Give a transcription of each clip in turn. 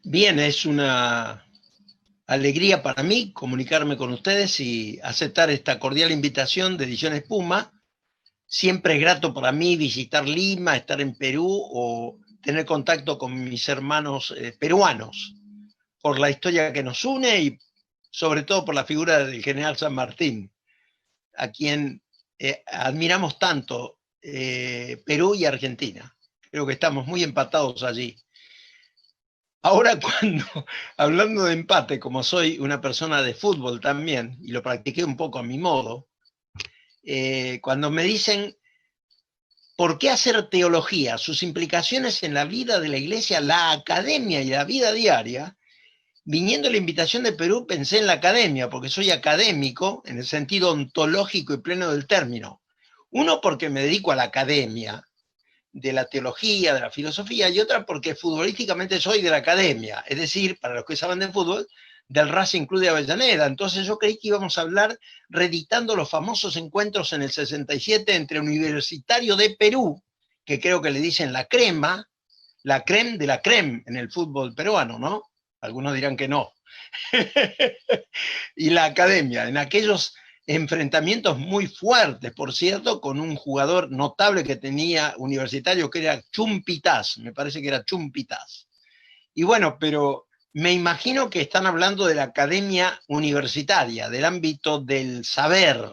Bien, es una alegría para mí comunicarme con ustedes y aceptar esta cordial invitación de Ediciones Puma. Siempre es grato para mí visitar Lima, estar en Perú o tener contacto con mis hermanos peruanos por la historia que nos une y sobre todo por la figura del general San Martín, a quien admiramos tanto Perú y Argentina. Creo que estamos muy empatados allí. Ahora hablando de empate, como soy una persona de fútbol también, y lo practiqué un poco a mi modo, cuando me dicen, ¿por qué hacer teología? Sus implicaciones en la vida de la iglesia, la academia y la vida diaria, viniendo la invitación de Perú, pensé en la academia, porque soy académico en el sentido ontológico y pleno del término. Uno, porque me dedico a la academia, de la teología, de la filosofía, y otra porque futbolísticamente soy de la academia, es decir, para los que saben de fútbol, del Racing Club de Avellaneda. Entonces yo creí que íbamos a hablar reeditando los famosos encuentros en el 67 entre Universitario de Perú, que creo que le dicen la crema de la creme en el fútbol peruano, ¿no? Algunos dirán que no. Y la academia, en aquellos enfrentamientos muy fuertes, por cierto, con un jugador notable que tenía Universitario, que era Chumpitaz, me parece que era Chumpitaz. Y bueno, pero me imagino que están hablando de la academia universitaria, del ámbito del saber,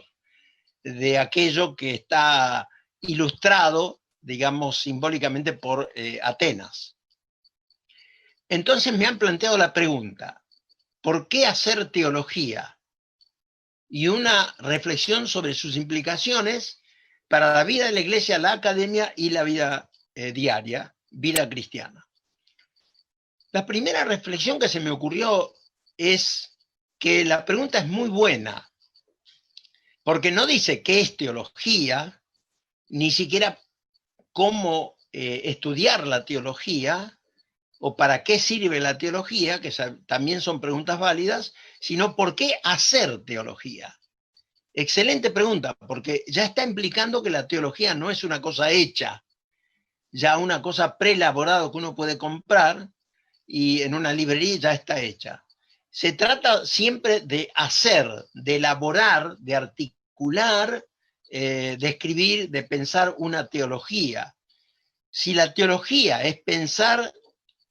de aquello que está ilustrado, digamos, simbólicamente por Atenas. Entonces me han planteado la pregunta, ¿por qué hacer teología? Y una reflexión sobre sus implicaciones para la vida de la iglesia, la academia y la vida diaria, vida cristiana. La primera reflexión que se me ocurrió es que la pregunta es muy buena, porque no dice qué es teología, ni siquiera cómo estudiar la teología, o para qué sirve la teología, que también son preguntas válidas, sino por qué hacer teología. Excelente pregunta, porque ya está implicando que la teología no es una cosa hecha, ya una cosa preelaborada que uno puede comprar y en una librería ya está hecha. Se trata siempre de hacer, de elaborar, de articular, de escribir, de pensar una teología. Si la teología es pensar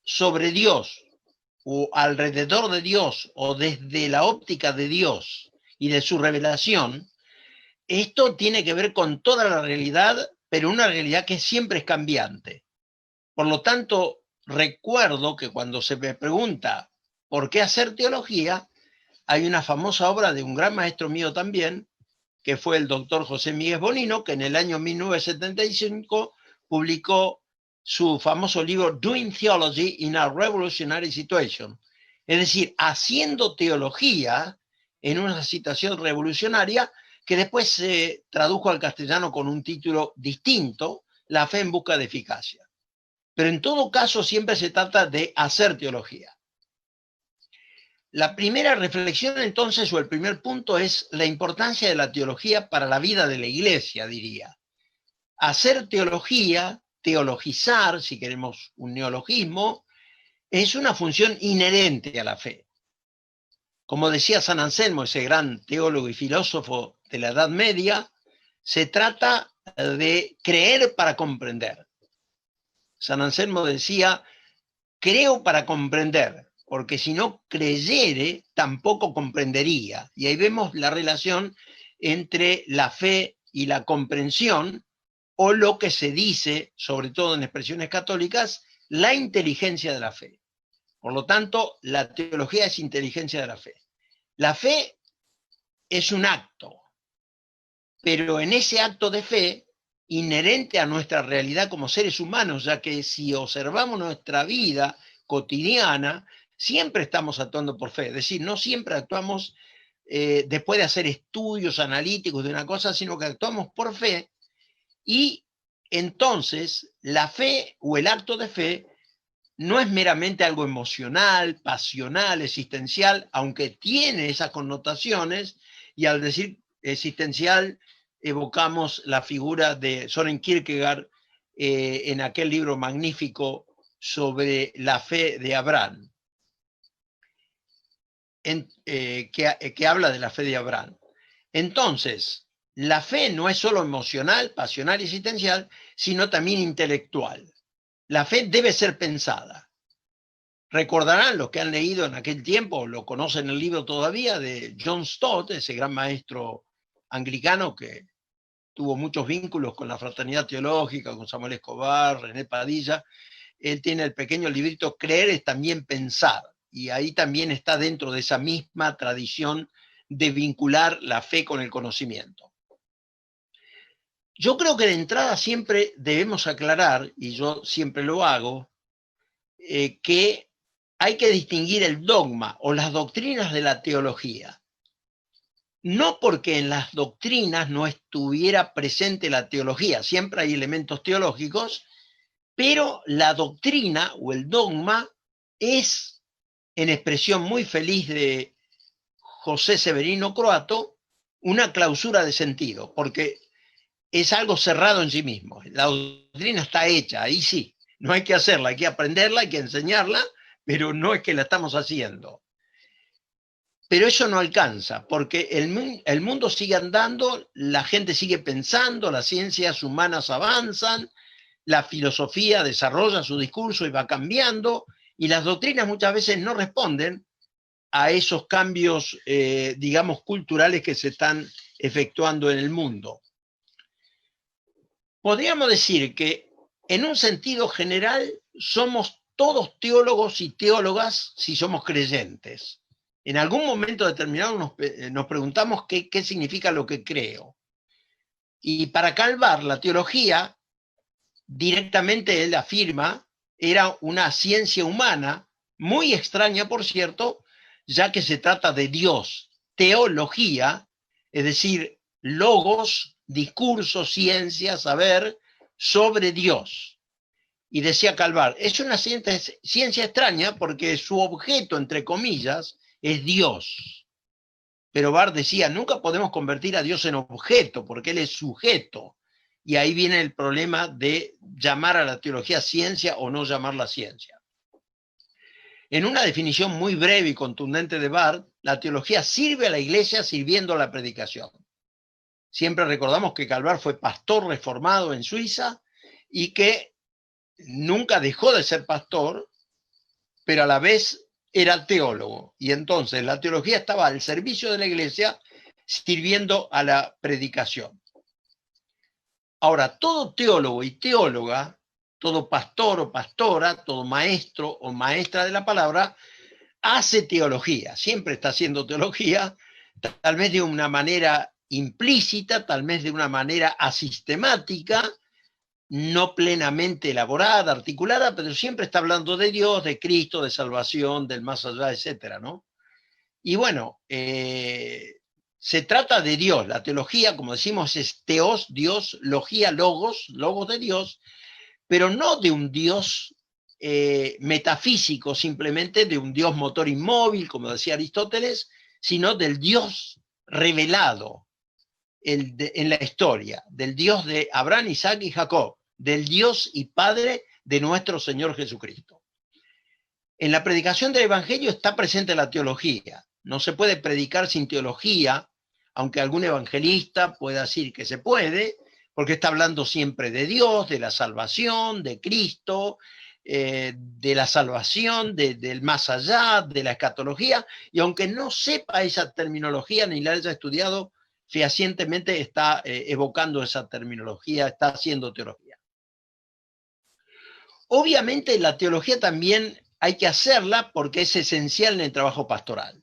sobre Dios o alrededor de Dios o desde la óptica de Dios y de su revelación, esto tiene que ver con toda la realidad, pero una realidad que siempre es cambiante. Por lo tanto, recuerdo que cuando se me pregunta por qué hacer teología, hay una famosa obra de un gran maestro mío también, que fue el doctor José Miguel Bonino, que en el año 1975 publicó su famoso libro Doing Theology in a Revolutionary Situation, es decir, haciendo teología en una situación revolucionaria, que después se tradujo al castellano con un título distinto, La fe en busca de eficacia. Pero en todo caso siempre se trata de hacer teología. La primera reflexión entonces, o el primer punto, es la importancia de la teología para la vida de la iglesia, diría. Hacer teología, teologizar, si queremos un neologismo, es una función inherente a la fe. Como decía San Anselmo, ese gran teólogo y filósofo de la Edad Media, se trata de creer para comprender. San Anselmo decía, creo para comprender, porque si no creyere, tampoco comprendería. Y ahí vemos la relación entre la fe y la comprensión, o lo que se dice, sobre todo en expresiones católicas, la inteligencia de la fe. Por lo tanto, la teología es inteligencia de la fe. La fe es un acto, pero en ese acto de fe, inherente a nuestra realidad como seres humanos, ya que si observamos nuestra vida cotidiana, siempre estamos actuando por fe, es decir, no siempre actuamos después de hacer estudios analíticos de una cosa, sino que actuamos por fe, y entonces la fe o el acto de fe no es meramente algo emocional, pasional, existencial, aunque tiene esas connotaciones, y al decir existencial evocamos la figura de Søren Kierkegaard en aquel libro magnífico sobre la fe de Abraham, que habla de la fe de Abraham. Entonces, la fe no es solo emocional, pasional y existencial, sino también intelectual. La fe debe ser pensada. Recordarán los que han leído en aquel tiempo, lo conocen el libro todavía, de John Stott, ese gran maestro anglicano que tuvo muchos vínculos con la fraternidad teológica, con Samuel Escobar, René Padilla. Él tiene el pequeño librito Creer es también pensar, y ahí también está dentro de esa misma tradición de vincular la fe con el conocimiento. Yo creo que de entrada siempre debemos aclarar, y yo siempre lo hago, que hay que distinguir el dogma o las doctrinas de la teología. No porque en las doctrinas no estuviera presente la teología, siempre hay elementos teológicos, pero la doctrina o el dogma es, en expresión muy feliz de José Severino Croato, una clausura de sentido, porque es algo cerrado en sí mismo. La doctrina está hecha, ahí sí, no hay que hacerla, hay que aprenderla, hay que enseñarla, pero no es que la estamos haciendo. Pero eso no alcanza, porque el mundo sigue andando, la gente sigue pensando, las ciencias humanas avanzan, la filosofía desarrolla su discurso y va cambiando, y las doctrinas muchas veces no responden a esos cambios, digamos, culturales que se están efectuando en el mundo. Podríamos decir que, en un sentido general, somos todos teólogos y teólogas si somos creyentes. En algún momento determinado nos preguntamos qué significa lo que creo. Y para Calvar, la teología, directamente él afirma, era una ciencia humana, muy extraña, por cierto, ya que se trata de Dios. Teología, es decir, logos, discurso, ciencia, saber sobre Dios. Y decía Calvar, es una ciencia extraña porque su objeto, entre comillas, es Dios. Pero Barth decía, nunca podemos convertir a Dios en objeto, porque Él es sujeto. Y ahí viene el problema de llamar a la teología ciencia o no llamarla ciencia. En una definición muy breve y contundente de Barth, la teología sirve a la iglesia sirviendo a la predicación. Siempre recordamos que Calvar fue pastor reformado en Suiza y que nunca dejó de ser pastor, pero a la vez era teólogo. Y entonces la teología estaba al servicio de la iglesia sirviendo a la predicación. Ahora, todo teólogo y teóloga, todo pastor o pastora, todo maestro o maestra de la palabra, hace teología, siempre está haciendo teología, tal vez de una manera implícita, tal vez de una manera asistemática, no plenamente elaborada, articulada, pero siempre está hablando de Dios, de Cristo, de salvación, del más allá, etcétera, ¿no? Y bueno, se trata de Dios. La teología, como decimos, es teos, Dios, logía, logos de Dios, pero no de un Dios metafísico, simplemente de un Dios motor inmóvil, como decía Aristóteles, sino del Dios revelado en la historia, del Dios de Abraham, Isaac y Jacob, del Dios y Padre de nuestro Señor Jesucristo. En la predicación del Evangelio está presente la teología. No se puede predicar sin teología, aunque algún evangelista pueda decir que se puede, porque está hablando siempre de Dios, de la salvación, de Cristo, de la salvación, del más allá, de la escatología, y aunque no sepa esa terminología ni la haya estudiado, fehacientemente está evocando esa terminología, está haciendo teología. Obviamente la teología también hay que hacerla porque es esencial en el trabajo pastoral.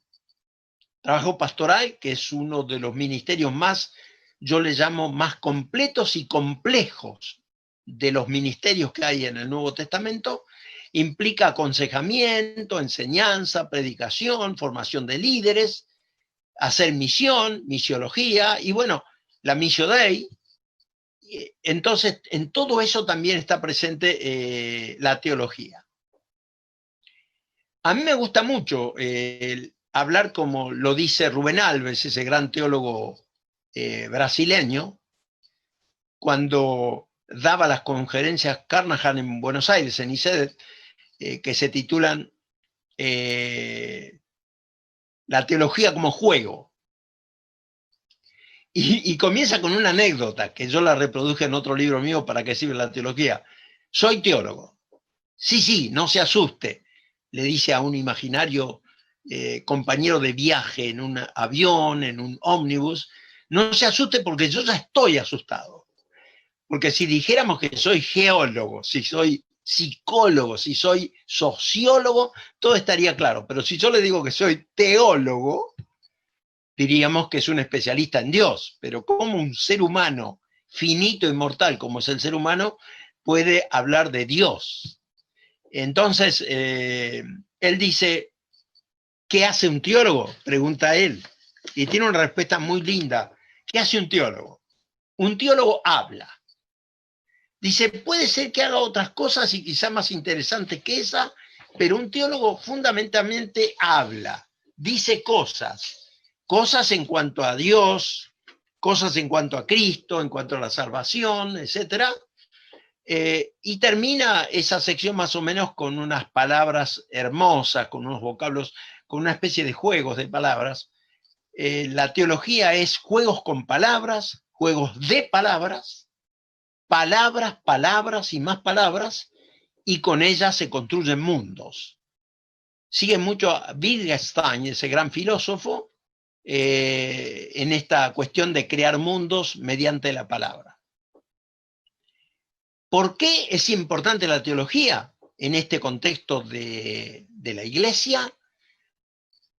Trabajo pastoral, que es uno de los ministerios más, yo le llamo más completos y complejos de los ministerios que hay en el Nuevo Testamento, implica aconsejamiento, enseñanza, predicación, formación de líderes, hacer misión, misiología, y bueno, la Missio Dei. Entonces, en todo eso también está presente la teología. A mí me gusta mucho hablar como lo dice Rubén Alves, ese gran teólogo brasileño, cuando daba las conferencias Carnahan en Buenos Aires, en ICEDET, que se titulan La teología como juego. Y comienza con una anécdota, que yo la reproduje en otro libro mío, ¿Para qué sirve la teología? Soy teólogo. Sí, no se asuste, le dice a un imaginario compañero de viaje en un avión, en un ómnibus, no se asuste porque yo ya estoy asustado. Porque si dijéramos que soy geólogo, si soy psicólogo, si soy sociólogo, todo estaría claro. Pero si yo le digo que soy teólogo, diríamos que es un especialista en Dios. Pero ¿cómo un ser humano finito y mortal como es el ser humano puede hablar de Dios? Entonces, él dice, ¿qué hace un teólogo? Pregunta él. Y tiene una respuesta muy linda. ¿Qué hace un teólogo? Un teólogo habla. Dice, puede ser que haga otras cosas y quizá más interesantes que esa, pero un teólogo fundamentalmente habla, dice cosas en cuanto a Dios, cosas en cuanto a Cristo, en cuanto a la salvación, etcétera. Y termina esa sección más o menos con unas palabras hermosas, con unos vocablos, con una especie de juegos de palabras. La teología es juegos con palabras, juegos de palabras, palabras y más palabras, y con ellas se construyen mundos. Sigue mucho a Wittgenstein, ese gran filósofo, en esta cuestión de crear mundos mediante la palabra. ¿Por qué es importante la teología en este contexto de la Iglesia?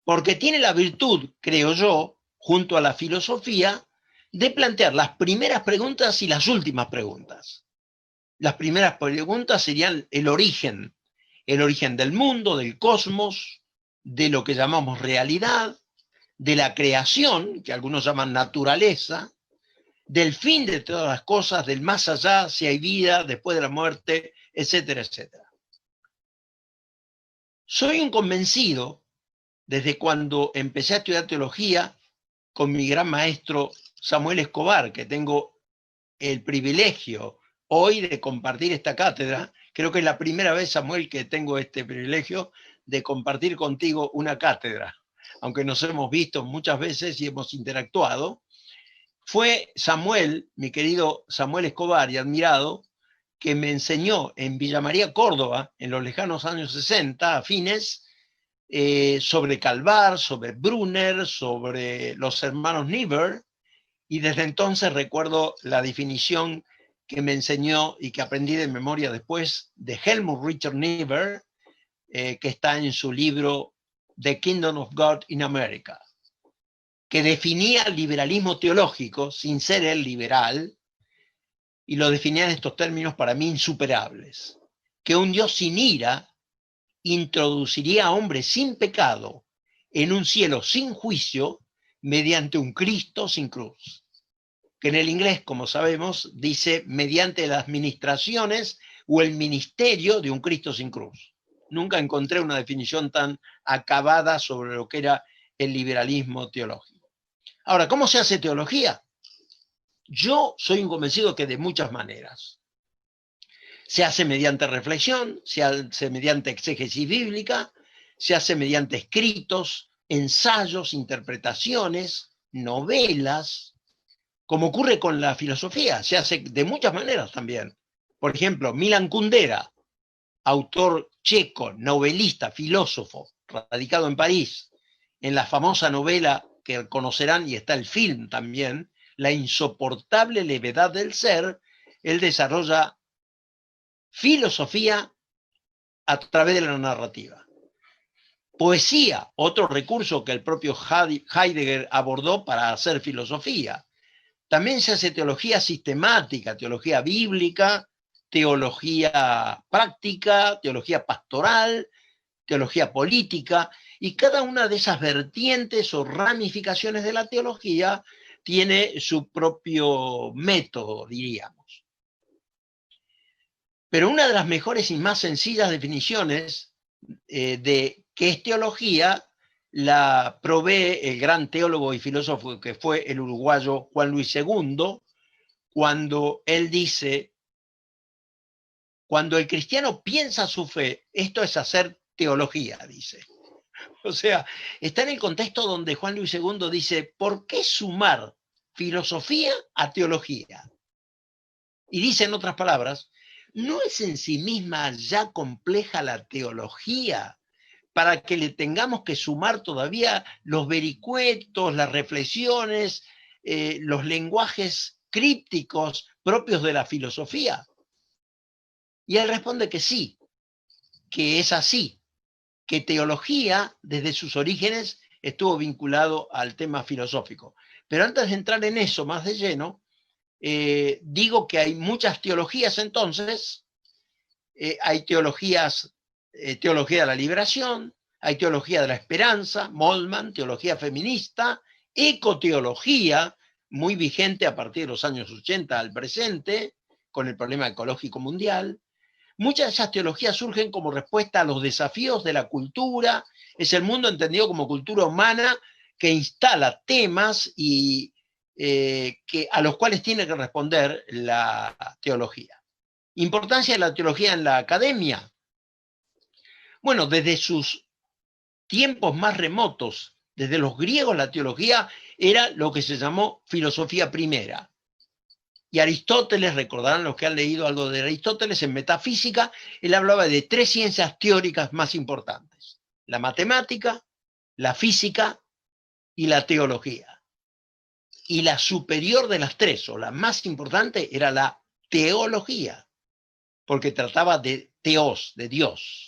Porque tiene la virtud, creo yo, junto a la filosofía, de plantear las primeras preguntas y las últimas preguntas. Las primeras preguntas serían el origen del mundo, del cosmos, de lo que llamamos realidad, de la creación, que algunos llaman naturaleza, del fin de todas las cosas, del más allá, si hay vida después de la muerte, etcétera, etcétera. Soy un convencido, desde cuando empecé a estudiar teología, con mi gran maestro Samuel Escobar, que tengo el privilegio hoy de compartir esta cátedra. Creo que es la primera vez, Samuel, que tengo este privilegio de compartir contigo una cátedra, aunque nos hemos visto muchas veces y hemos interactuado. Fue Samuel, mi querido Samuel Escobar y admirado, que me enseñó en Villa María, Córdoba, en los lejanos años 60, a fines, sobre Calvar, sobre Brunner, sobre los hermanos Niebuhr, y desde entonces recuerdo la definición que me enseñó y que aprendí de memoria después de Helmut Richard Niebuhr, que está en su libro The Kingdom of God in America, que definía el liberalismo teológico sin ser el liberal, y lo definía en estos términos para mí insuperables, que un Dios sin ira introduciría a hombres sin pecado en un cielo sin juicio mediante un Cristo sin cruz, que en el inglés, como sabemos, dice mediante las ministraciones o el ministerio de un Cristo sin cruz. Nunca encontré una definición tan acabada sobre lo que era el liberalismo teológico. Ahora, ¿cómo se hace teología? Yo soy un convencido que de muchas maneras. Se hace mediante reflexión, se hace mediante exégesis bíblica, se hace mediante escritos, ensayos, interpretaciones, novelas, como ocurre con la filosofía, se hace de muchas maneras también. Por ejemplo, Milan Kundera, autor checo, novelista, filósofo, radicado en París, en la famosa novela que conocerán, y está el film también, La insoportable levedad del ser, él desarrolla filosofía a través de la narrativa. Poesía, otro recurso que el propio Heidegger abordó para hacer filosofía. También se hace teología sistemática, teología bíblica, teología práctica, teología pastoral, teología política, y cada una de esas vertientes o ramificaciones de la teología tiene su propio método, diríamos. Pero una de las mejores y más sencillas definiciones de qué es teología la provee el gran teólogo y filósofo que fue el uruguayo Juan Luis II, cuando él dice: cuando el cristiano piensa su fe, esto es hacer teología, dice. O sea, está en el contexto donde Juan Luis II dice: ¿por qué sumar filosofía a teología? Y dice, en otras palabras, ¿no es en sí misma ya compleja la teología para que le tengamos que sumar todavía los vericuetos, las reflexiones, los lenguajes crípticos propios de la filosofía? Y él responde que sí, que es así, que teología desde sus orígenes estuvo vinculado al tema filosófico. Pero antes de entrar en eso más de lleno, digo que hay muchas teologías entonces. Hay teología de la liberación, hay teología de la esperanza, Moltmann, teología feminista, ecoteología, muy vigente a partir de los años 80 al presente, con el problema ecológico mundial. Muchas de esas teologías surgen como respuesta a los desafíos de la cultura. Es el mundo entendido como cultura humana que instala temas y a los cuales tiene que responder la teología. Importancia de la teología en la academia. Bueno, desde sus tiempos más remotos, desde los griegos, la teología era lo que se llamó filosofía primera. Y Aristóteles, recordarán los que han leído algo de Aristóteles, en Metafísica, él hablaba de tres ciencias teóricas más importantes: la matemática, la física y la teología. Y la superior de las tres, o la más importante, era la teología, porque trataba de teos, de Dios.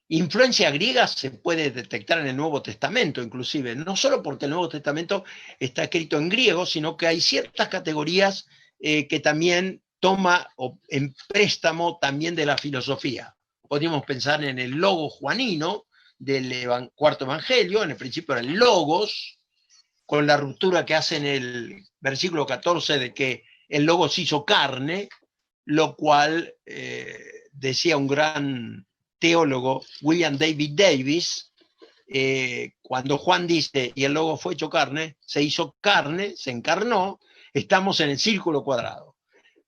Influencia griega se puede detectar en el Nuevo Testamento, inclusive, no solo porque el Nuevo Testamento está escrito en griego, sino que hay ciertas categorías que también toma en préstamo también de la filosofía. Podríamos pensar en el logos juanino del cuarto evangelio, en el principio era el logos, con la ruptura que hace en el versículo 14 de que el logos hizo carne, lo cual decía un gran teólogo, William David Davis, cuando Juan dice, y el logos fue hecho carne, se hizo carne, se encarnó, estamos en el círculo cuadrado,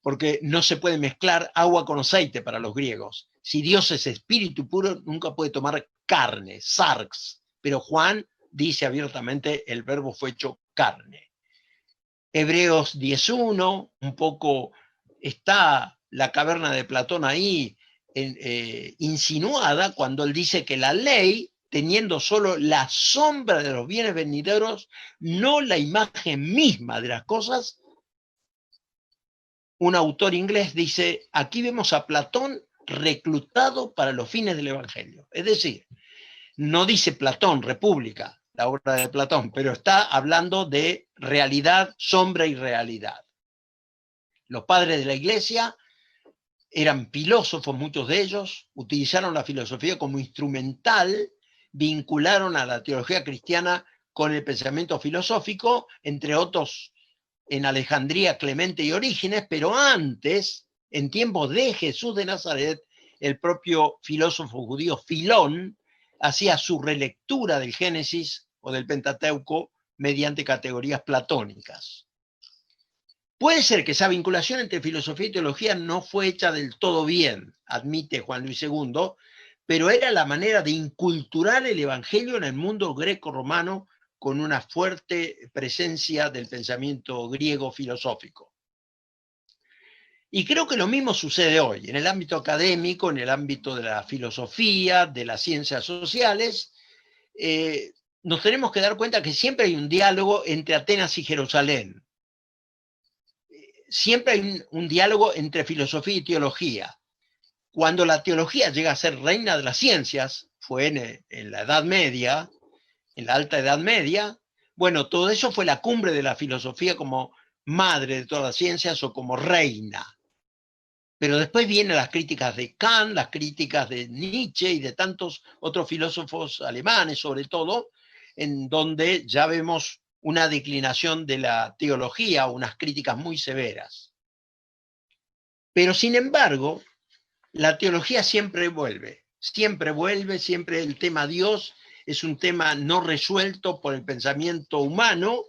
porque no se puede mezclar agua con aceite para los griegos. Si Dios es espíritu puro, nunca puede tomar carne, sarx, pero Juan dice abiertamente, el verbo fue hecho carne. Hebreos 10.1, un poco está la caverna de Platón ahí insinuada cuando él dice que la ley, teniendo solo la sombra de los bienes venideros, no la imagen misma de las cosas. Un autor inglés dice, aquí vemos a Platón reclutado para los fines del Evangelio. Es decir, no dice Platón, República, la obra de Platón, pero está hablando de realidad, sombra y realidad. Los padres de la Iglesia eran filósofos, muchos de ellos, utilizaron la filosofía como instrumental, vincularon a la teología cristiana con el pensamiento filosófico, entre otros en Alejandría, Clemente y Orígenes, pero antes, en tiempos de Jesús de Nazaret, el propio filósofo judío Filón hacía su relectura del Génesis o del Pentateuco mediante categorías platónicas. Puede ser que esa vinculación entre filosofía y teología no fue hecha del todo bien, admite Juan Luis II, pero era la manera de inculturar el Evangelio en el mundo greco-romano con una fuerte presencia del pensamiento griego filosófico. Y creo que lo mismo sucede hoy, en el ámbito académico, en el ámbito de la filosofía, de las ciencias sociales. Nos tenemos que dar cuenta que siempre hay un diálogo entre Atenas y Jerusalén. Siempre hay un diálogo entre filosofía y teología. Cuando la teología llega a ser reina de las ciencias, fue en la Edad Media, en la Alta Edad Media, bueno, todo eso fue la cumbre de la filosofía como madre de todas las ciencias o como reina. Pero después vienen las críticas de Kant, las críticas de Nietzsche y de tantos otros filósofos alemanes, sobre todo, en donde ya vemos una declinación de la teología, unas críticas muy severas. Pero sin embargo, la teología siempre vuelve, siempre el tema Dios es un tema no resuelto por el pensamiento humano,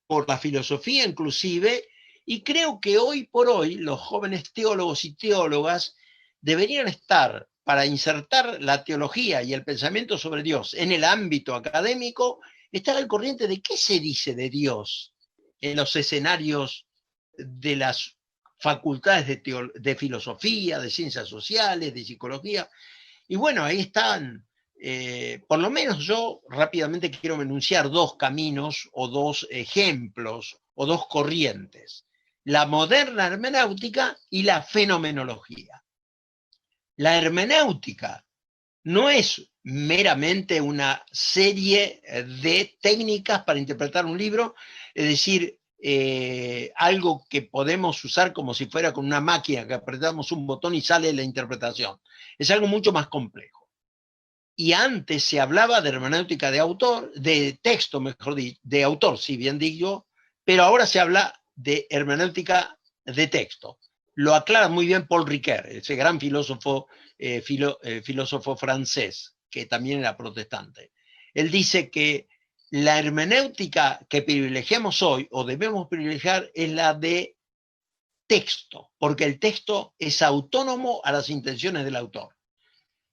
por la filosofía inclusive, y creo que hoy por hoy los jóvenes teólogos y teólogas deberían estar, para insertar la teología y el pensamiento sobre Dios en el ámbito académico, estar al corriente de qué se dice de Dios en los escenarios de las facultades de filosofía, de ciencias sociales, de psicología. Y bueno, ahí están, por lo menos yo rápidamente quiero enunciar dos caminos o dos ejemplos o dos corrientes, la moderna hermenéutica y la fenomenología. La hermenéutica no es meramente una serie de técnicas para interpretar un libro, es decir, algo que podemos usar como si fuera con una máquina, que apretamos un botón y sale la interpretación. Es algo mucho más complejo. Y antes se hablaba de hermenéutica de autor, de texto, mejor dicho, de autor, si bien digo, pero ahora se habla de hermenéutica de texto. Lo aclara muy bien Paul Ricoeur, ese gran filósofo, filósofo francés, que también era protestante. Él dice que la hermenéutica que privilegiamos hoy, o debemos privilegiar, es la de texto, porque el texto es autónomo a las intenciones del autor.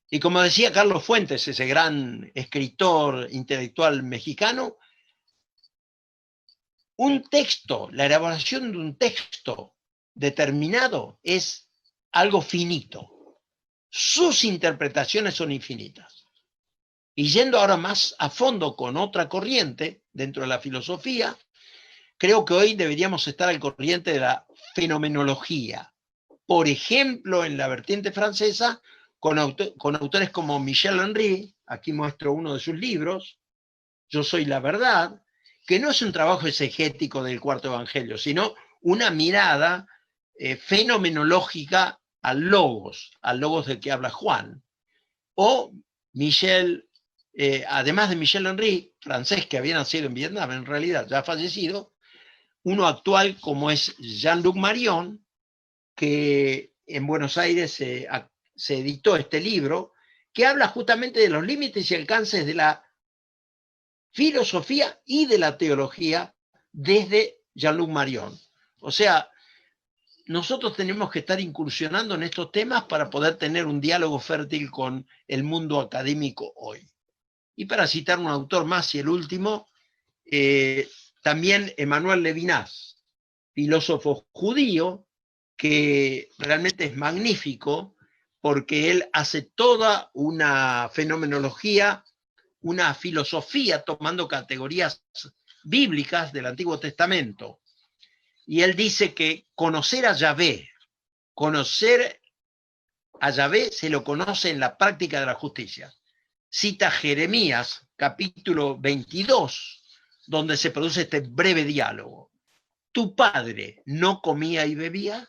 Y como decía Carlos Fuentes, ese gran escritor intelectual mexicano, un texto, la elaboración de un texto determinado es algo finito. Sus interpretaciones son infinitas. Y yendo ahora más a fondo con otra corriente dentro de la filosofía, creo que hoy deberíamos estar al corriente de la fenomenología. Por ejemplo, en la vertiente francesa, con autores como Michel Henry, aquí muestro uno de sus libros, Yo soy la verdad, que no es un trabajo exegético del Cuarto Evangelio, sino una mirada fenomenológica al logos del que habla Juan. O Michel, además de Michel Henry, francés que había nacido en Vietnam, en realidad ya ha fallecido, uno actual como es Jean-Luc Marion, que en Buenos Aires se editó este libro, que habla justamente de los límites y alcances de la filosofía y de la teología desde Jean-Luc Marion. O sea, nosotros tenemos que estar incursionando en estos temas para poder tener un diálogo fértil con el mundo académico hoy. Y para citar un autor más y el último, también Emmanuel Levinas, filósofo judío, que realmente es magnífico porque él hace toda una fenomenología, una filosofía tomando categorías bíblicas del Antiguo Testamento. Y él dice que conocer a Yahvé se lo conoce en la práctica de la justicia. Cita Jeremías, capítulo 22, donde se produce este breve diálogo. ¿Tu padre no comía y bebía?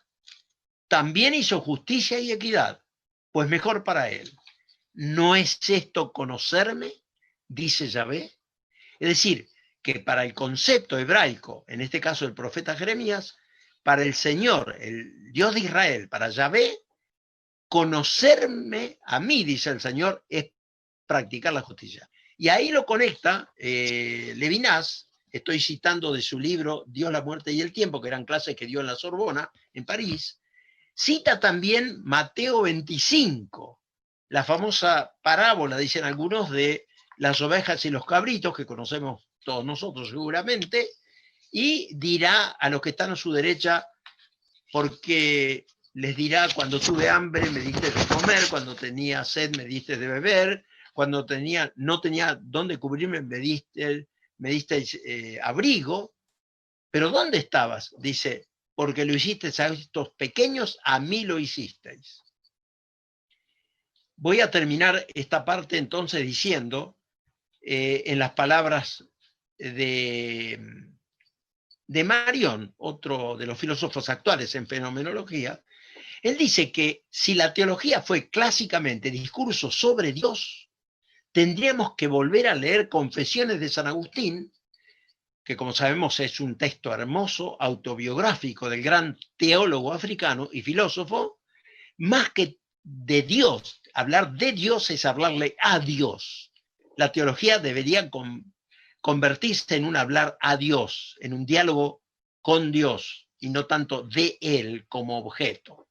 También hizo justicia y equidad, pues mejor para él. ¿No es esto conocerme? Dice Yahvé. Es decir, que para el concepto hebraico, en este caso el profeta Jeremías, para el Señor, el Dios de Israel, para Yahvé, conocerme a mí, dice el Señor, es practicar la justicia. Y ahí lo conecta Levinas, estoy citando de su libro Dios, la muerte y el tiempo, que eran clases que dio en la Sorbona, en París. Cita también Mateo 25, la famosa parábola, dicen algunos, de las ovejas y los cabritos, que conocemos todos nosotros seguramente, y dirá a los que están a su derecha, porque les dirá, cuando tuve hambre me diste de comer, cuando tenía sed me diste de beber, cuando no tenía dónde cubrirme me diste abrigo, pero ¿dónde estabas? Dice, porque lo hicisteis a estos pequeños, a mí lo hicisteis. Voy a terminar esta parte entonces diciendo, en las palabras de Marion, otro de los filósofos actuales en fenomenología, Él dice que si la teología fue clásicamente discurso sobre Dios, tendríamos que volver a leer Confesiones de San Agustín, que como sabemos es un texto hermoso, autobiográfico del gran teólogo africano y filósofo. Más que de Dios, hablar de Dios es hablarle a Dios. La teología debería convertirse en un hablar a Dios, en un diálogo con Dios, y no tanto de Él como objeto.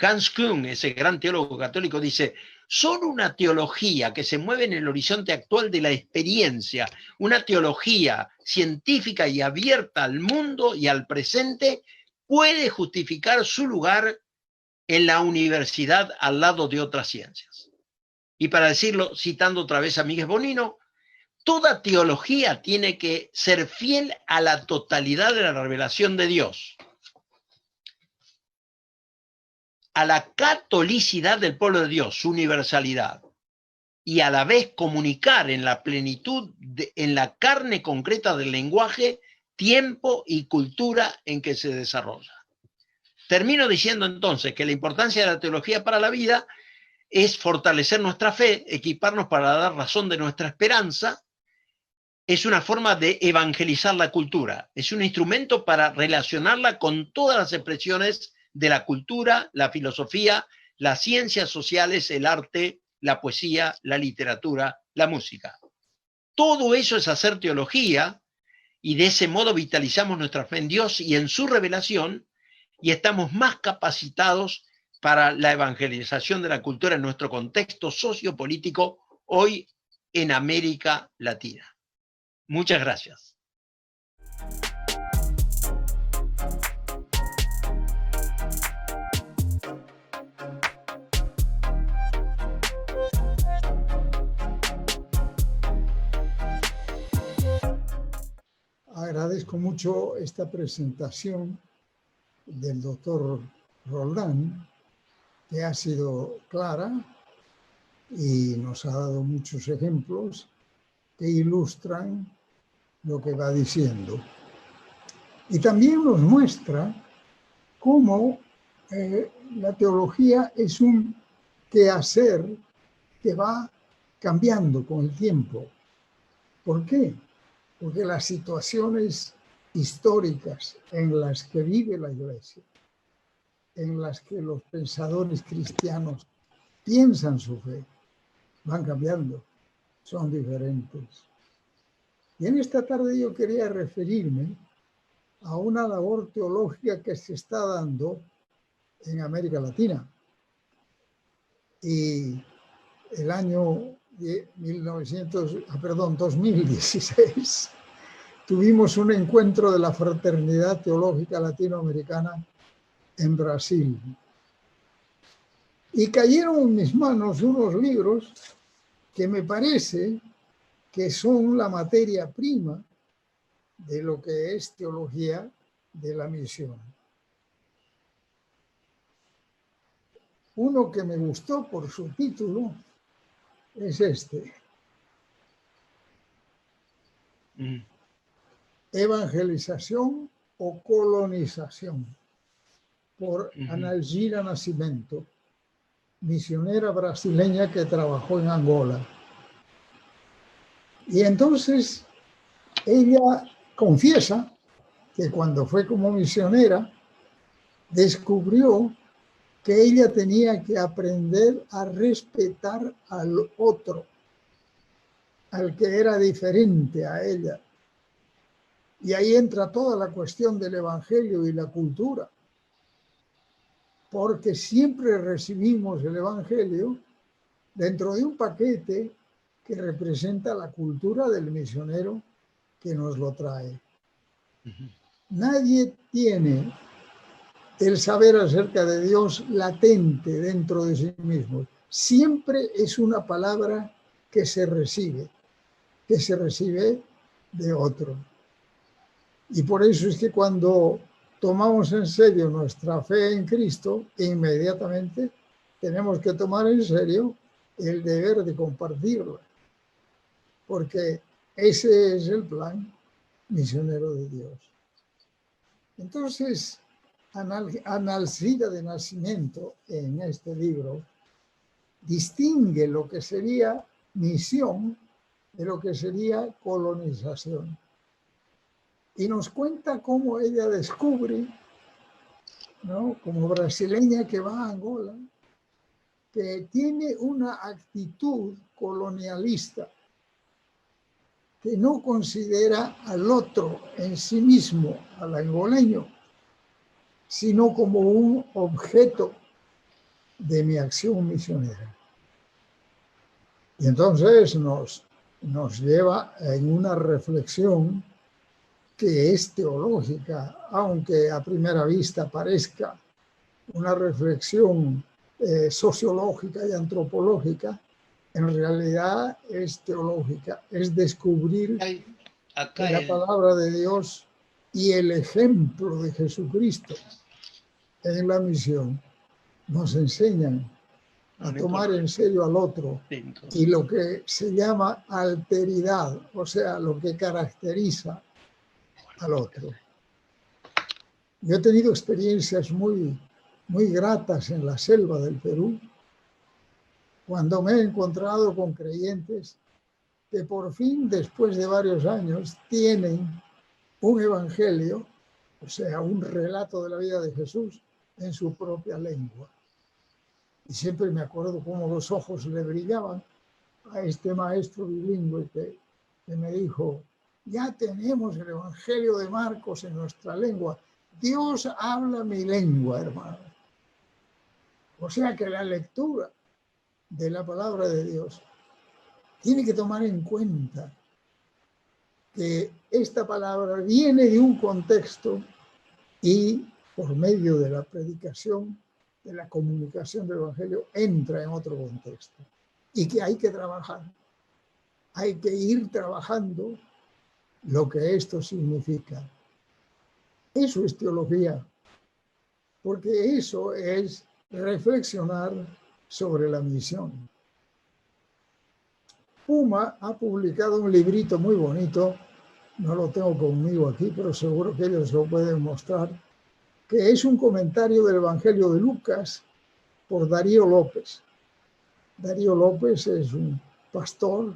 Hans Küng, ese gran teólogo católico, dice: solo una teología que se mueve en el horizonte actual de la experiencia, una teología científica y abierta al mundo y al presente, puede justificar su lugar en la universidad al lado de otras ciencias. Y para decirlo, citando otra vez a Miguel Bonino, toda teología tiene que ser fiel a la totalidad de la revelación de Dios, a la catolicidad del pueblo de Dios, su universalidad, y a la vez comunicar en la plenitud, en la carne concreta del lenguaje, tiempo y cultura en que se desarrolla. Termino diciendo entonces que la importancia de la teología para la vida es fortalecer nuestra fe, equiparnos para dar razón de nuestra esperanza. Es una forma de evangelizar la cultura, es un instrumento para relacionarla con todas las expresiones de la cultura, la filosofía, las ciencias sociales, el arte, la poesía, la literatura, la música. Todo eso es hacer teología, y de ese modo vitalizamos nuestra fe en Dios y en su revelación, y estamos más capacitados para la evangelización de la cultura en nuestro contexto sociopolítico hoy en América Latina. Muchas gracias. Agradezco mucho esta presentación del doctor Roldán, que ha sido clara y nos ha dado muchos ejemplos que ilustran lo que va diciendo. Y también nos muestra cómo la teología es un quehacer que va cambiando con el tiempo. ¿Por qué? Porque las situaciones históricas en las que vive la Iglesia, en las que los pensadores cristianos piensan su fe, van cambiando, son diferentes. Y en esta tarde yo quería referirme a una labor teológica que se está dando en América Latina. Y el año 2016 tuvimos un encuentro de la Fraternidad Teológica Latinoamericana en Brasil. Y cayeron en mis manos unos libros que me parece que son la materia prima de lo que es teología de la misión. Uno que me gustó por su título es este. Evangelización o colonización, por Analgina Nascimento, misionera brasileña que trabajó en Angola. Y entonces ella confiesa que cuando fue como misionera descubrió que ella tenía que aprender a respetar al otro, al que era diferente a ella. Y ahí entra toda la cuestión del evangelio y la cultura, porque siempre recibimos el evangelio dentro de un paquete que representa la cultura del misionero que nos lo trae. Nadie tiene el saber acerca de Dios latente dentro de sí mismo. Siempre es una palabra que se recibe de otro. Y por eso es que cuando tomamos en serio nuestra fe en Cristo, inmediatamente tenemos que tomar en serio el deber de compartirla, porque ese es el plan misionero de Dios. Entonces, Analcida de Nascimento, en este libro, distingue lo que sería misión de lo que sería colonización. Y nos cuenta cómo ella descubre, ¿no?, como brasileña que va a Angola, que tiene una actitud colonialista, que no considera al otro en sí mismo, al angoleño, sino como un objeto de mi acción misionera. Y entonces nos lleva en una reflexión que es teológica, aunque a primera vista parezca una reflexión sociológica y antropológica, en realidad es teológica, es descubrir que la palabra de Dios y el ejemplo de Jesucristo en la misión nos enseñan a tomar en serio al otro y lo que se llama alteridad, o sea, lo que caracteriza al otro. Yo he tenido experiencias muy gratas en la selva del Perú, cuando me he encontrado con creyentes que por fin, después de varios años, tienen un evangelio, o sea, un relato de la vida de Jesús en su propia lengua. Y siempre me acuerdo cómo los ojos le brillaban a este maestro bilingüe que me dijo: ya tenemos el evangelio de Marcos en nuestra lengua. Dios habla mi lengua, hermano. O sea que la lectura de la palabra de Dios tiene que tomar en cuenta que esta palabra viene de un contexto y por medio de la predicación, de la comunicación del evangelio, entra en otro contexto. Y que hay que trabajar. Hay que ir trabajando lo que esto significa. Eso es teología, porque eso es reflexionar sobre la misión. Puma ha publicado un librito muy bonito, no lo tengo conmigo aquí, pero seguro que ellos lo pueden mostrar, que es un comentario del Evangelio de Lucas por Darío López. Darío López es un pastor,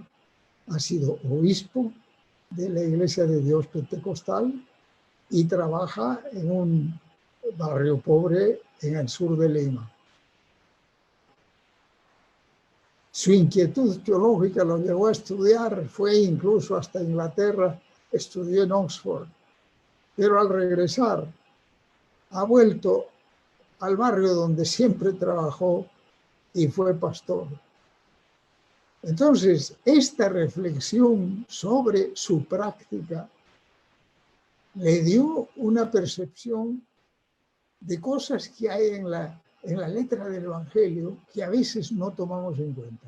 ha sido obispo de la Iglesia de Dios Pentecostal y trabaja en un barrio pobre en el sur de Lima. Su inquietud teológica lo llevó a estudiar, fue incluso hasta Inglaterra, estudió en Oxford, pero al regresar ha vuelto al barrio donde siempre trabajó y fue pastor. Entonces, esta reflexión sobre su práctica le dio una percepción de cosas que hay en la letra del Evangelio que a veces no tomamos en cuenta.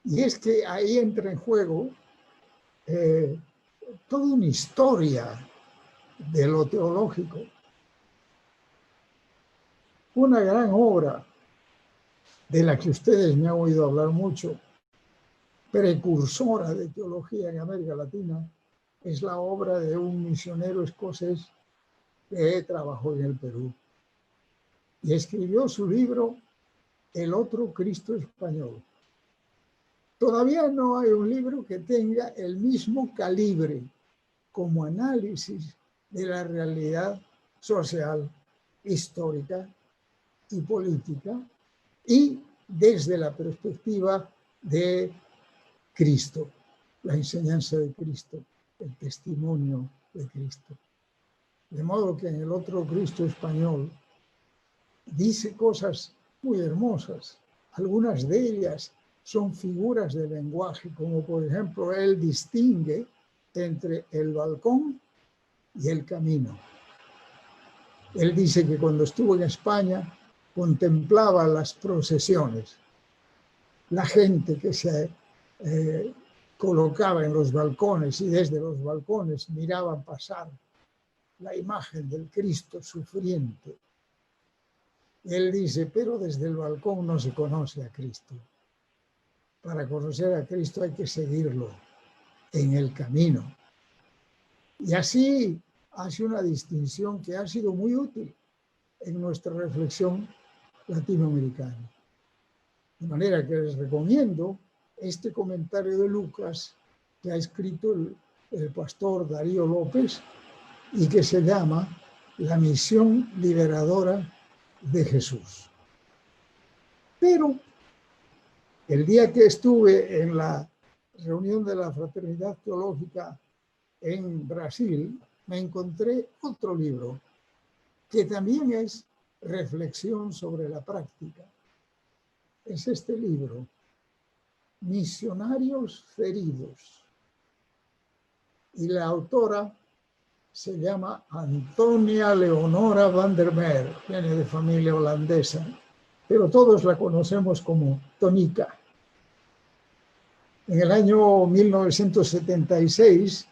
Y es que ahí entra en juego toda una historia de lo teológico. Una gran obra de la que ustedes me han oído hablar mucho, precursora de teología en América Latina, es la obra de un misionero escocés que trabajó en el Perú y escribió su libro El otro Cristo español. Todavía no hay un libro que tenga el mismo calibre como análisis de la realidad social, histórica y política, y desde la perspectiva de Cristo, la enseñanza de Cristo, el testimonio de Cristo. De modo que en el otro Cristo español dice cosas muy hermosas. Algunas de ellas son figuras de lenguaje, como por ejemplo él distingue entre el balcón y el camino. Él dice que cuando estuvo en España contemplaba las procesiones, la gente que se colocaba en los balcones y desde los balcones miraban pasar la imagen del Cristo sufriente. Él dice, pero desde el balcón no se conoce a Cristo. Para conocer a Cristo hay que seguirlo en el camino. Y así hace una distinción que ha sido muy útil en nuestra reflexión latinoamericana. De manera que les recomiendo este comentario de Lucas que ha escrito el pastor Darío López y que se llama La misión liberadora de Jesús. Pero el día que estuve en la reunión de la Fraternidad Teológica en Brasil, me encontré otro libro que también es reflexión sobre la práctica. Es este libro, Misionarios Feridos. Y la autora se llama Antonia Leonora van der Meer, viene de familia holandesa, pero todos la conocemos como Tonica. En el año 1976,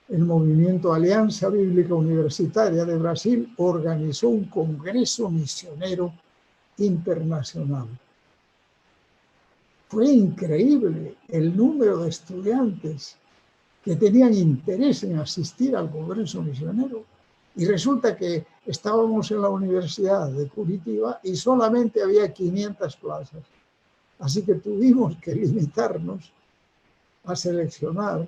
el movimiento Alianza Bíblica Universitaria de Brasil organizó un congreso misionero internacional. Fue increíble el número de estudiantes que tenían interés en asistir al congreso misionero. Y resulta que estábamos en la Universidad de Curitiba y solamente había 500 plazas. Así que tuvimos que limitarnos a seleccionar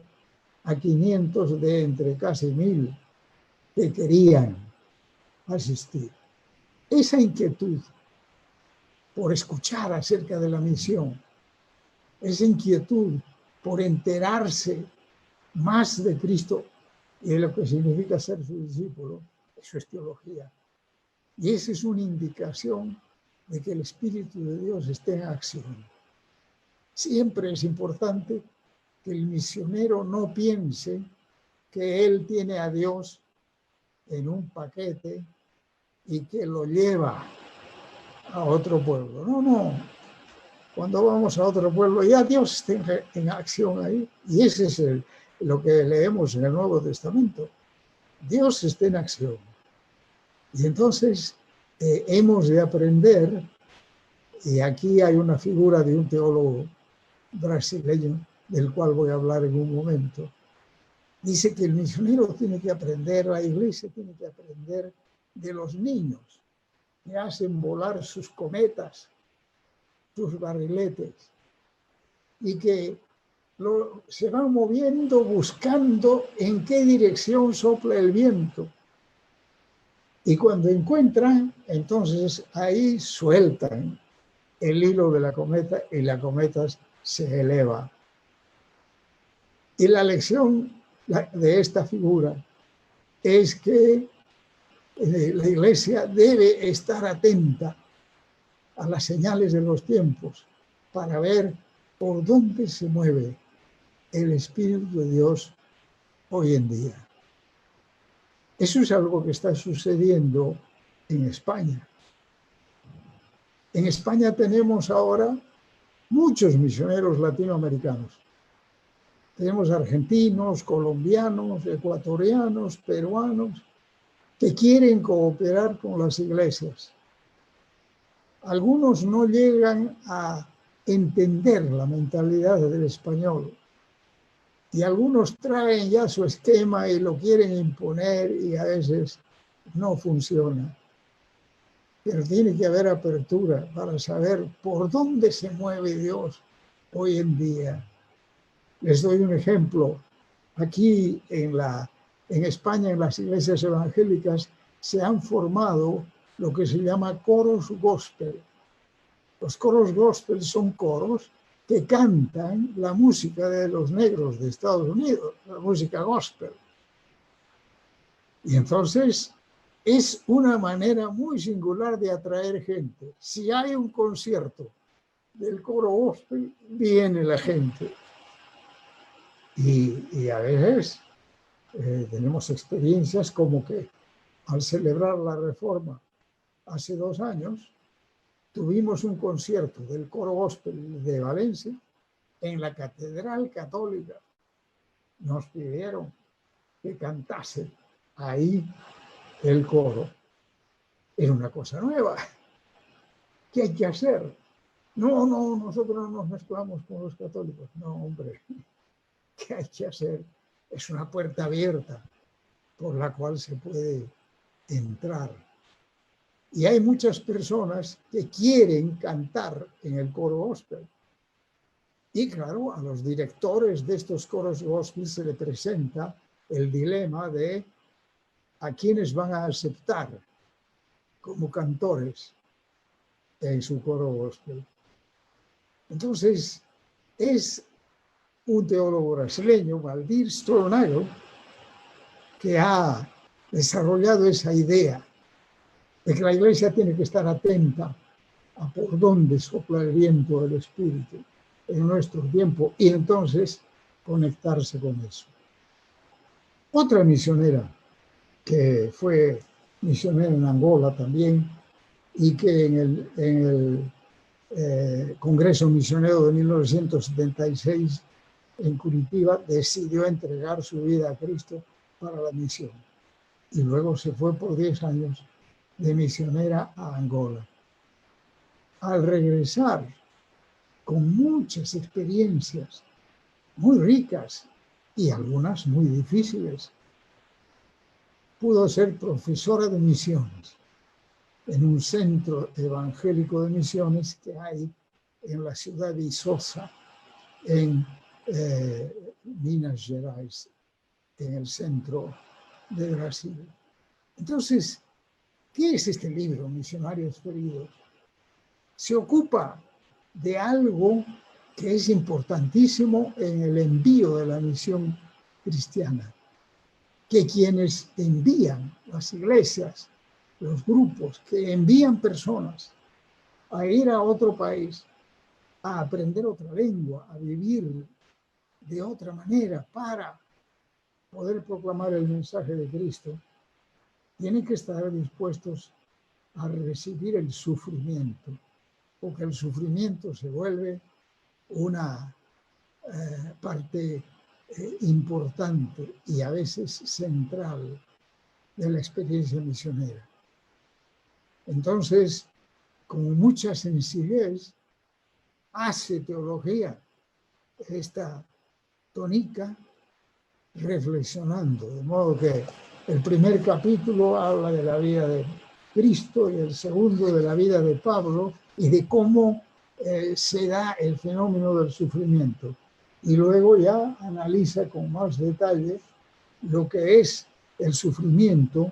a 500 de entre casi 1000 que querían asistir. Esa inquietud por escuchar acerca de la misión, esa inquietud por enterarse más de Cristo y de lo que significa ser su discípulo, eso es teología. Y esa es una indicación de que el Espíritu de Dios esté en acción. Siempre es importante que el misionero no piense que él tiene a Dios en un paquete y que lo lleva a otro pueblo. No, no. Cuando vamos a otro pueblo, ya Dios está en acción ahí. Y ese es lo que leemos en el Nuevo Testamento. Dios está en acción. Y entonces hemos de aprender, y aquí hay una figura de un teólogo brasileño, del cual voy a hablar en un momento. Dice que el misionero tiene que aprender, la iglesia tiene que aprender de los niños que hacen volar sus cometas, sus barriletes, y que se van moviendo buscando en qué dirección sopla el viento. Y cuando encuentran, entonces ahí sueltan el hilo de la cometa y la cometa se eleva. Y la lección de esta figura es que la iglesia debe estar atenta a las señales de los tiempos para ver por dónde se mueve el Espíritu de Dios hoy en día. Eso es algo que está sucediendo en España. En España tenemos ahora muchos misioneros latinoamericanos. Tenemos argentinos, colombianos, ecuatorianos, peruanos, que quieren cooperar con las iglesias. Algunos no llegan a entender la mentalidad del español y algunos traen ya su esquema y lo quieren imponer y a veces no funciona. Pero tiene que haber apertura para saber por dónde se mueve Dios hoy en día. Les doy un ejemplo. Aquí en España, en las iglesias evangélicas, se han formado lo que se llama coros gospel. Los coros gospel son coros que cantan la música de los negros de Estados Unidos, la música gospel. Y entonces es una manera muy singular de atraer gente. Si hay un concierto del coro gospel, viene la gente. Y a veces tenemos experiencias como que al celebrar la Reforma hace 2 años, tuvimos un concierto del coro gospel de Valencia en la Catedral Católica. Nos pidieron que cantase ahí el coro. Era una cosa nueva. ¿Qué hay que hacer? No, nosotros no nos mezclamos con los católicos. No, hombre. ¿Qué hay que hacer? Es una puerta abierta por la cual se puede entrar. Y hay muchas personas que quieren cantar en el coro gospel. Y claro, a los directores de estos coros gospel se le presenta el dilema de a quiénes van a aceptar como cantores en su coro gospel. Entonces, es un teólogo brasileño, Valdir Stronagel, que ha desarrollado esa idea de que la Iglesia tiene que estar atenta a por dónde sopla el viento del Espíritu en nuestro tiempo y entonces conectarse con eso. Otra misionera que fue misionera en Angola también y que en el Congreso Misionero de 1976 en Curitiba decidió entregar su vida a Cristo para la misión. Y luego se fue por 10 años de misionera a Angola. Al regresar, con muchas experiencias muy ricas y algunas muy difíciles, pudo ser profesora de misiones en un centro evangélico de misiones que hay en la ciudad de Viçosa, en Minas Gerais, en el centro de Brasil. Entonces, ¿qué es este libro, Misionarios Feridos? Se ocupa de algo que es importantísimo en el envío de la misión cristiana, que quienes envían, las iglesias, los grupos que envían personas a ir a otro país, a aprender otra lengua, a vivir de otra manera para poder proclamar el mensaje de Cristo, tienen que estar dispuestos a recibir el sufrimiento, porque el sufrimiento se vuelve una parte importante y a veces central de la experiencia misionera. Entonces, con mucha sencillez, hace teología esta tónica reflexionando, de modo que el primer capítulo habla de la vida de Cristo y el segundo de la vida de Pablo y de cómo se da el fenómeno del sufrimiento. Y luego ya analiza con más detalle lo que es el sufrimiento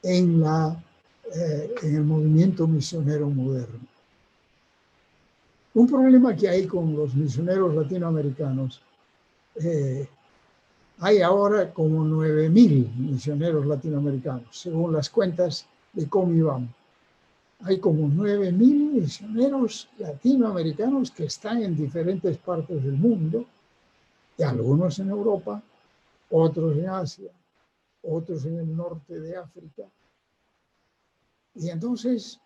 en el movimiento misionero moderno. Un problema que hay con los misioneros latinoamericanos, hay ahora como 9.000 misioneros latinoamericanos, según las cuentas de Comibam. Hay como 9.000 misioneros latinoamericanos que están en diferentes partes del mundo, y algunos en Europa, otros en Asia, otros en el norte de África. Y entonces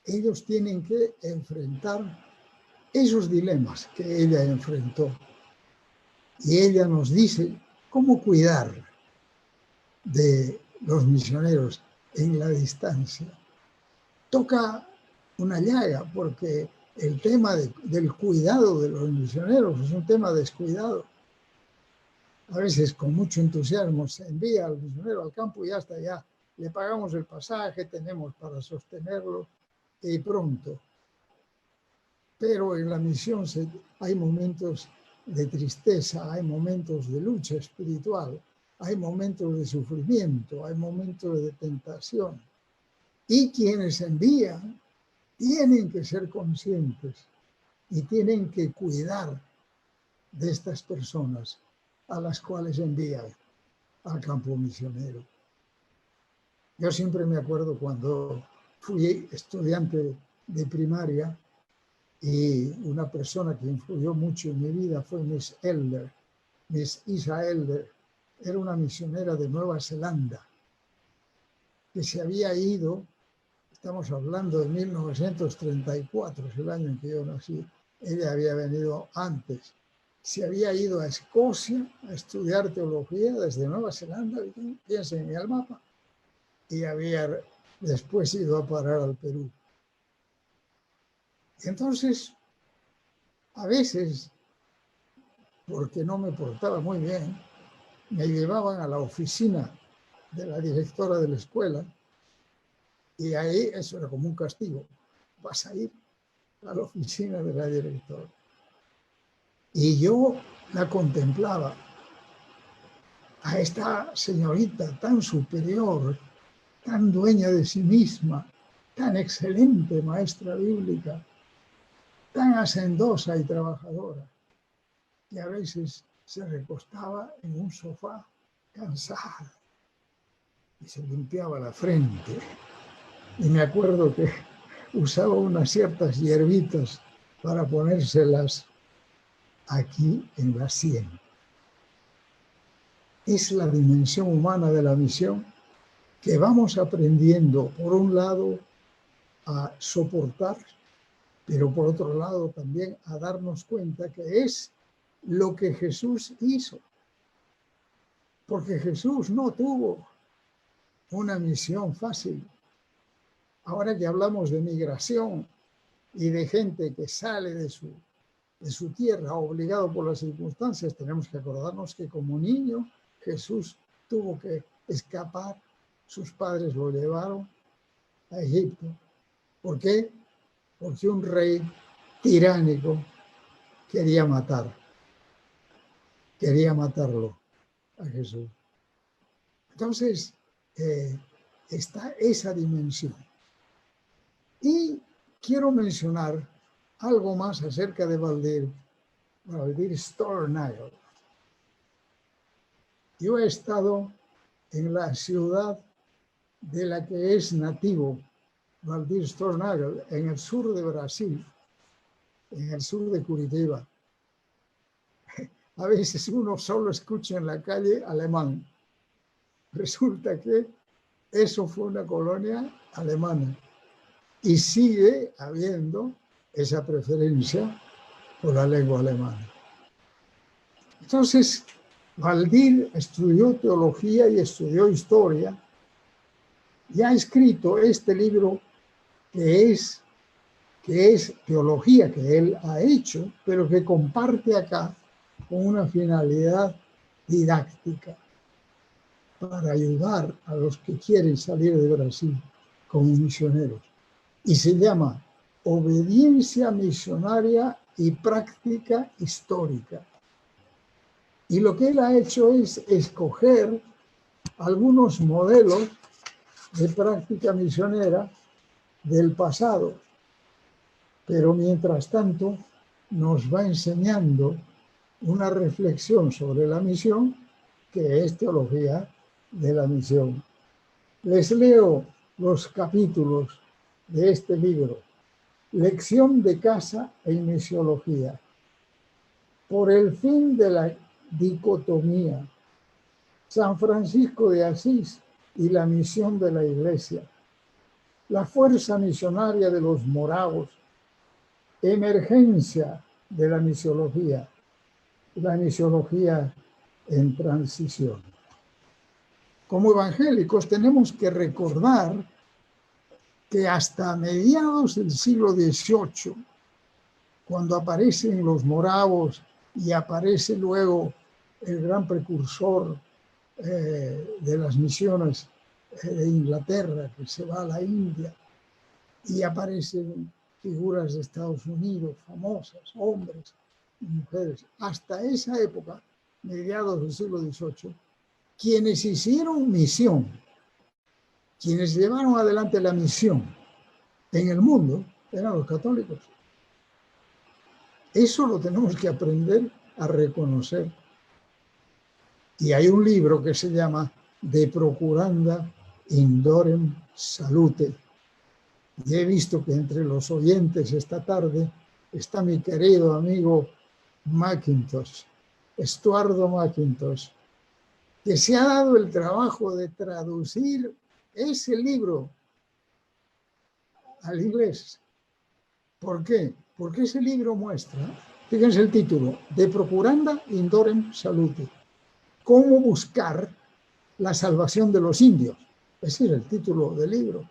ellos tienen que enfrentar esos dilemas que ella enfrentó. Y ella nos dice cómo cuidar de los misioneros en la distancia. Toca una llaga porque el tema del cuidado de los misioneros es un tema descuidado. A veces con mucho entusiasmo se envía al misionero al campo y hasta allá le pagamos el pasaje, tenemos para sostenerlo y pronto. Pero en la misión hay momentos de tristeza, hay momentos de lucha espiritual, hay momentos de sufrimiento, hay momentos de tentación. Y quienes envían tienen que ser conscientes y tienen que cuidar de estas personas a las cuales envían al campo misionero. Yo siempre me acuerdo cuando fui estudiante de primaria y una persona que influyó mucho en mi vida fue Miss Elder. Miss Isa Elder era una misionera de Nueva Zelanda que se había ido, estamos hablando de 1934, es el año en que yo nací, ella había venido antes, se había ido a Escocia a estudiar teología desde Nueva Zelanda, piensen en el mapa, y había después ido a parar al Perú. Y entonces, a veces, porque no me portaba muy bien, me llevaban a la oficina de la directora de la escuela, y ahí eso era como un castigo. Vas a ir a la oficina de la directora. Y yo la contemplaba, a esta señorita tan superior, tan dueña de sí misma, tan excelente maestra bíblica, tan hacendosa y trabajadora, que a veces se recostaba en un sofá cansada y se limpiaba la frente. Y me acuerdo que usaba unas ciertas hierbitas para ponérselas aquí en la sien. Es la dimensión humana de la misión que vamos aprendiendo, por un lado, a soportar, pero por otro lado también a darnos cuenta que es lo que Jesús hizo. Porque Jesús no tuvo una misión fácil. Ahora que hablamos de migración y de gente que sale de su tierra obligado por las circunstancias, tenemos que acordarnos que como niño Jesús tuvo que escapar. Sus padres lo llevaron a Egipto. ¿Por qué? Porque un rey tiránico quería matarlo a Jesús. Entonces, está esa dimensión. Y quiero mencionar algo más acerca de Valdir Stornagel. Yo he estado en la ciudad de la que es nativo Valdir Stornagel, en el sur de Brasil, en el sur de Curitiba. A veces uno solo escucha en la calle alemán. Resulta que eso fue una colonia alemana y sigue habiendo esa preferencia por la lengua alemana. Entonces, Valdir estudió teología y estudió historia y ha escrito este libro que es teología que él ha hecho, pero que comparte acá con una finalidad didáctica para ayudar a los que quieren salir de Brasil como misioneros. Y se llama Obediencia Misionaria y Práctica Histórica. Y lo que él ha hecho es escoger algunos modelos de práctica misionera del pasado, pero mientras tanto nos va enseñando una reflexión sobre la misión, que es teología de la misión. Les leo los capítulos de este libro. Lección de casa en misiología. Por el fin de la dicotomía. San Francisco de Asís y la misión de la Iglesia. La fuerza misionaria de los moravos. Emergencia de la misiología en transición. Como evangélicos tenemos que recordar que hasta mediados del siglo XVIII, cuando aparecen los moravos y aparece luego el gran precursor de las misiones de Inglaterra, que se va a la India, y aparecen figuras de Estados Unidos famosas, hombres y mujeres. Hasta esa época, mediados del siglo XVIII, quienes hicieron misión, quienes llevaron adelante la misión en el mundo, eran los católicos. Eso lo tenemos que aprender a reconocer. Y hay un libro que se llama De Procuranda Indorem Salute. Y he visto que entre los oyentes esta tarde está mi querido amigo Mackintosh, Estuardo Mackintosh, que se ha dado el trabajo de traducir ese libro al inglés. ¿Por qué? Porque ese libro muestra, fíjense el título, De Procuranda Indorem Salute, cómo buscar la salvación de los indios. Ese es el título del libro.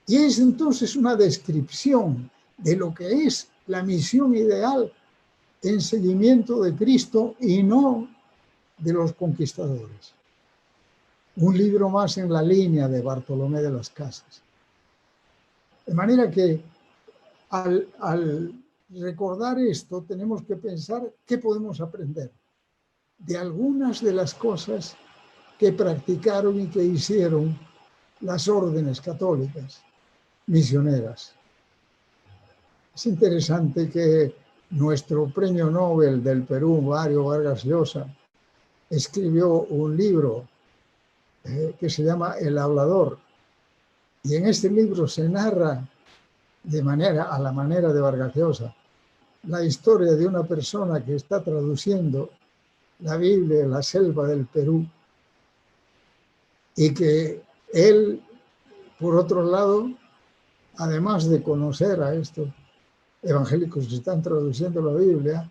Y es entonces una descripción de lo que es la misión ideal en seguimiento de Cristo y no de los conquistadores. un libro más en la línea de Bartolomé de las Casas. De manera que al recordar esto tenemos que pensar qué podemos aprender de algunas de las cosas que practicaron y que hicieron las órdenes católicas misioneras. Es interesante que nuestro premio Nobel del Perú, Mario Vargas Llosa, escribió un libro que se llama El Hablador. Y en este libro se narra a la manera de Vargas Llosa la historia de una persona que está traduciendo la Biblia en la selva del Perú y que él, por otro lado, además de conocer a estos evangélicos que están traduciendo la Biblia,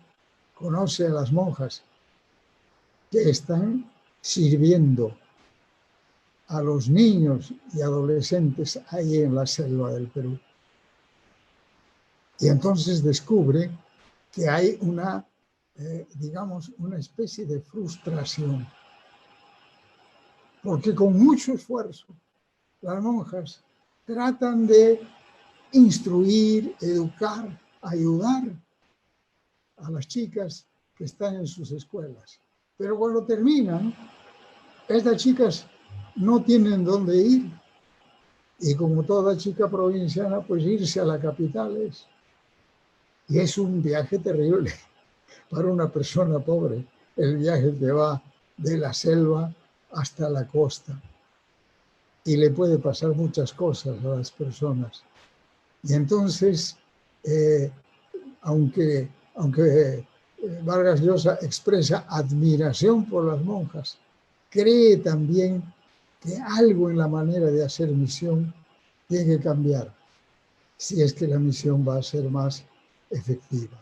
conoce a las monjas que están sirviendo a los niños y adolescentes ahí en la selva del Perú. Y entonces descubre que hay una, digamos, una especie de frustración, porque con mucho esfuerzo las monjas tratan de instruir, educar, ayudar a las chicas que están en sus escuelas. Pero cuando terminan, estas chicas no tienen dónde ir. Y como toda chica provinciana, pues irse a la capital y es un viaje terrible para una persona pobre. El viaje que va de la selva hasta la costa. Y le puede pasar muchas cosas a las personas. Y entonces, aunque Vargas Llosa expresa admiración por las monjas, cree también que algo en la manera de hacer misión tiene que cambiar, si es que la misión va a ser más efectiva.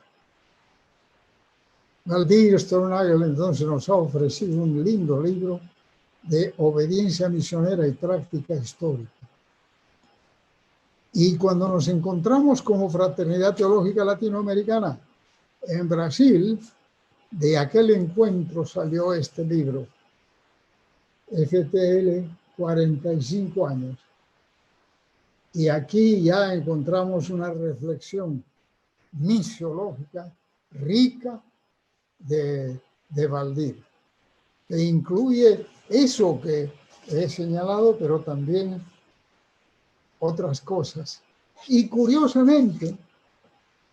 Valdir Stornagel entonces nos ha ofrecido un lindo libro de obediencia misionera y práctica histórica. Y cuando nos encontramos como Fraternidad Teológica Latinoamericana en Brasil, de aquel encuentro salió este libro, FTL 45 años. Y aquí ya encontramos una reflexión misiológica rica de Valdir, que incluye eso que he señalado, pero también otras cosas. Y curiosamente,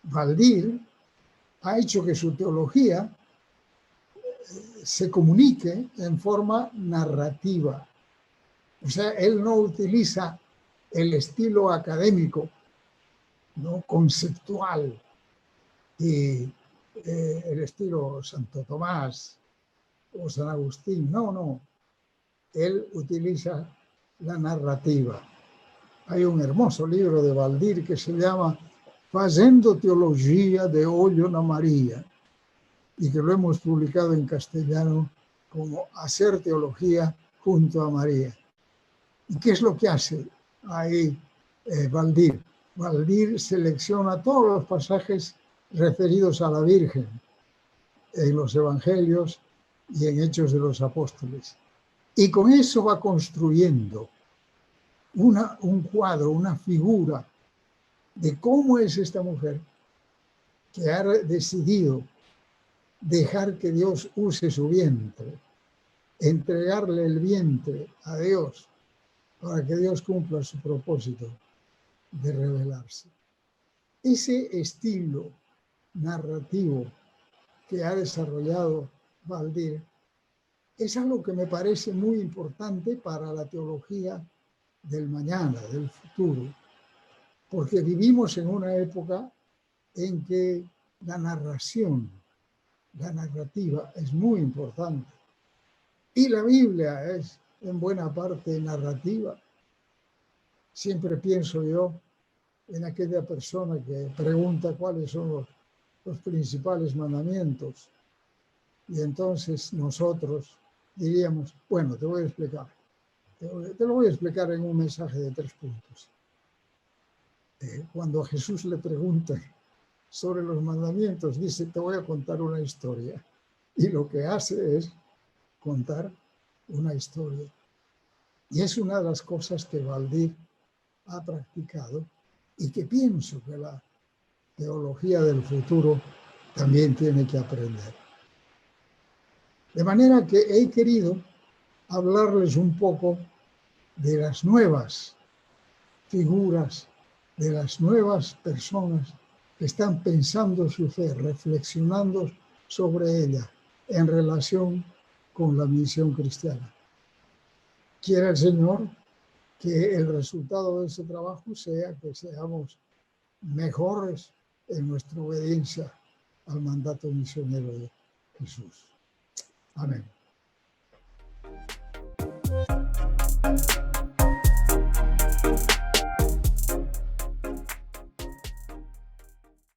Valdir ha hecho que su teología se comunique en forma narrativa. O sea, él no utiliza el estilo académico, no conceptual, y el estilo Santo Tomás o San Agustín. No. Él utiliza la narrativa. Hay un hermoso libro de Valdir que se llama Fazendo Teología de Olho na María, y que lo hemos publicado en castellano como Hacer Teología junto a María. ¿Y qué es lo que hace ahí Valdir? Valdir selecciona todos los pasajes referidos a la Virgen en los Evangelios y en Hechos de los Apóstoles. Y con eso va construyendo un cuadro, una figura de cómo es esta mujer que ha decidido dejar que Dios use su vientre, entregarle el vientre a Dios para que Dios cumpla su propósito de revelarse. Ese estilo narrativo que ha desarrollado Valdir es algo que me parece muy importante para la teología del mañana, del futuro, porque vivimos en una época en que la narrativa es muy importante. Y la Biblia es en buena parte narrativa. Siempre pienso yo en aquella persona que pregunta cuáles son los principales mandamientos. Y entonces nosotros diríamos, bueno, te voy a explicar. Te lo voy a explicar en un mensaje de 3 puntos. Cuando a Jesús le preguntan sobre los mandamientos, dice, te voy a contar una historia. Y lo que hace es contar una historia. Y es una de las cosas que Valdir ha practicado y que pienso que la teología del futuro también tiene que aprender. De manera que he querido hablarles un poco de las nuevas figuras, de las nuevas personas que están pensando su fe, reflexionando sobre ella en relación con la misión cristiana. Quiera el Señor que el resultado de ese trabajo sea que seamos mejores en nuestra obediencia al mandato misionero de Jesús. Amén.